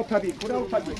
খাবি পুৰাও খাবি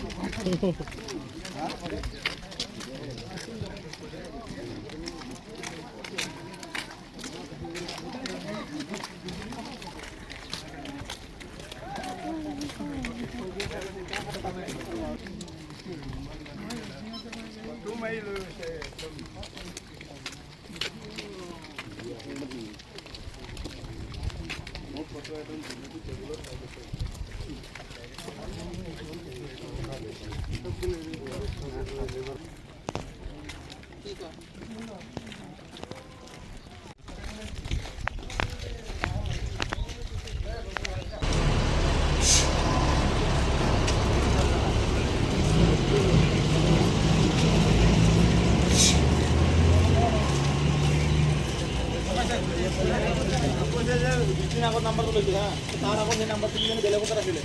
আগত নাম্বাৰটো লৈছে হা তাৰ আগত সেই নাম্বাৰটো মানে বেলেগত আছিলে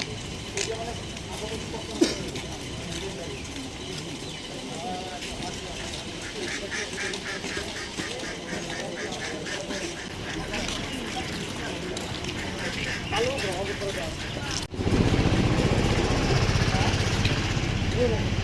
এতিয়া মানে Halo,